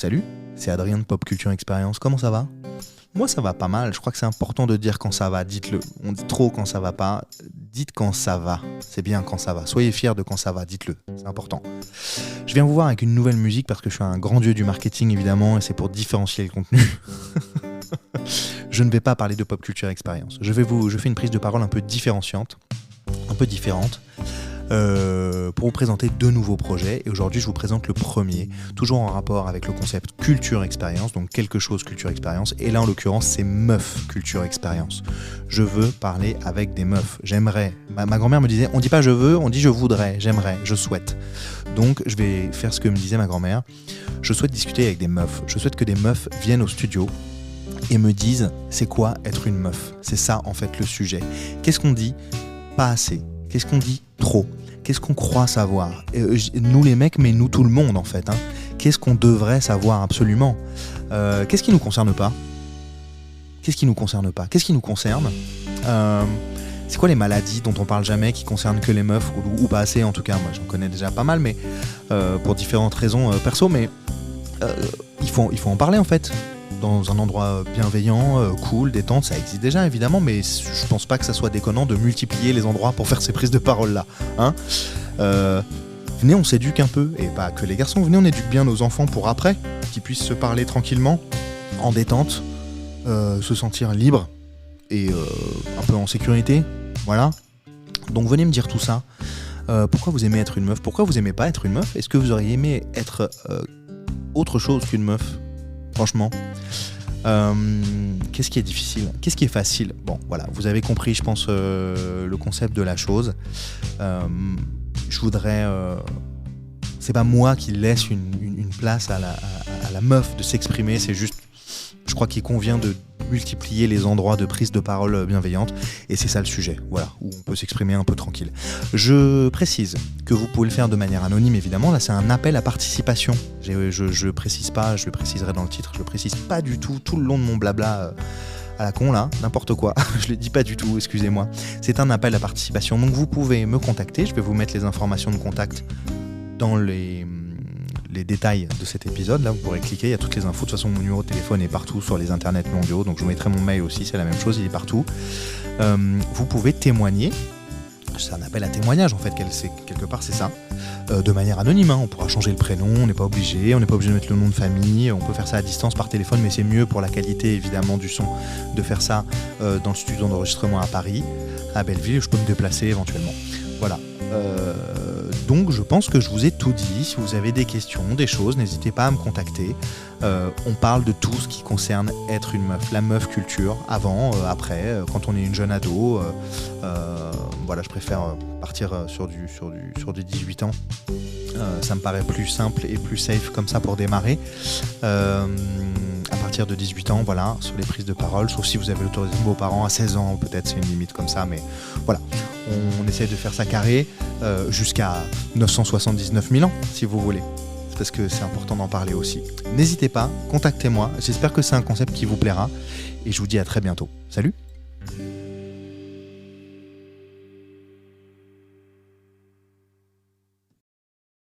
Salut, c'est Adrien de Pop Culture Experience, comment ça va ? Moi ça va pas mal, je crois que c'est important de dire quand ça va, dites-le. On dit trop quand ça va pas, dites quand ça va, c'est bien quand ça va. Soyez fiers de quand ça va, dites-le, c'est important. Je viens vous voir avec une nouvelle musique parce que je suis un grand dieu du marketing évidemment et c'est pour différencier le contenu. Je ne vais pas parler de Pop Culture Experience, je fais une prise de parole un peu différenciante, un peu différente. Pour vous présenter deux nouveaux projets et aujourd'hui je vous présente le premier, toujours en rapport avec le concept Culture Experience, donc quelque chose Culture Experience, et là en l'occurrence c'est Meuf Culture Experience. Je veux parler avec des meufs, j'aimerais, ma grand-mère me disait on dit pas je veux, on dit je voudrais, j'aimerais, je souhaite. Donc je vais faire ce que me disait ma grand-mère, je souhaite discuter avec des meufs, je souhaite que des meufs viennent au studio et me disent c'est quoi être une meuf, c'est ça en fait le sujet. Qu'est-ce qu'on dit pas assez, qu'est-ce qu'on dit trop? Qu'est-ce qu'on croit savoir ? Nous les mecs, mais nous tout le monde en fait. Qu'est-ce qu'on devrait savoir absolument ? Qu'est-ce qui nous concerne pas ? Qu'est-ce qui nous concerne pas ? Qu'est-ce qui nous concerne ? C'est quoi les maladies dont on parle jamais, qui concernent que les meufs, ou pas assez en tout cas ? Moi j'en connais déjà pas mal, mais pour différentes raisons perso, mais il faut en parler en fait. Dans un endroit bienveillant, cool, détente, ça existe déjà évidemment, mais je pense pas que ça soit déconnant de multiplier les endroits pour faire ces prises de parole là. Venez, on s'éduque un peu, et pas que les garçons, venez, on éduque bien nos enfants pour après, qu'ils puissent se parler tranquillement, en détente, se sentir libre et un peu en sécurité, voilà. Donc venez me dire tout ça. Pourquoi vous aimez être une meuf ? Pourquoi vous aimez pas être une meuf ? Est-ce que vous auriez aimé être autre chose qu'une meuf ? Franchement, qu'est-ce qui est difficile ? Qu'est-ce qui est facile ? Bon, voilà, vous avez compris, je pense, le concept de la chose. Je voudrais... c'est pas moi qui laisse une place à la meuf de s'exprimer, c'est juste... Je crois qu'il convient de multiplier les endroits de prise de parole bienveillante, et c'est ça le sujet, voilà, où on peut s'exprimer un peu tranquille. Je précise que vous pouvez le faire de manière anonyme, évidemment, là c'est un appel à participation. Je précise pas, je le préciserai dans le titre, je précise pas du tout le long de mon blabla à la con là, n'importe quoi, je le dis pas du tout, excusez-moi. C'est un appel à participation, donc vous pouvez me contacter, je vais vous mettre les informations de contact dans les détails de cet épisode, là vous pourrez cliquer, il y a toutes les infos, de toute façon mon numéro de téléphone est partout sur les internets mondiaux, donc je vous mettrai mon mail aussi, c'est la même chose, il est partout. Vous pouvez témoigner, c'est un appel à témoignage en fait, quelque part c'est ça, de manière anonyme, on pourra changer le prénom, on n'est pas obligé de mettre le nom de famille, on peut faire ça à distance par téléphone, mais c'est mieux pour la qualité évidemment du son de faire ça dans le studio d'enregistrement à Paris, à Belleville, je peux me déplacer éventuellement, voilà. Donc je pense que je vous ai tout dit. Si vous avez des questions, des choses, n'hésitez pas à me contacter. On parle de tout ce qui concerne être une meuf, la meuf culture, avant, après, quand on est une jeune ado. Voilà, je préfère partir sur du 18 ans. Ça me paraît plus simple et plus safe comme ça pour démarrer. À partir de 18 ans, voilà, sur les prises de parole, sauf si vous avez l'autorisation de vos parents à 16 ans, peut-être c'est une limite comme ça, mais voilà. On essaie de faire ça carré jusqu'à 979 000 ans, si vous voulez. C'est parce que c'est important d'en parler aussi. N'hésitez pas, contactez-moi. J'espère que c'est un concept qui vous plaira. Et je vous dis à très bientôt. Salut!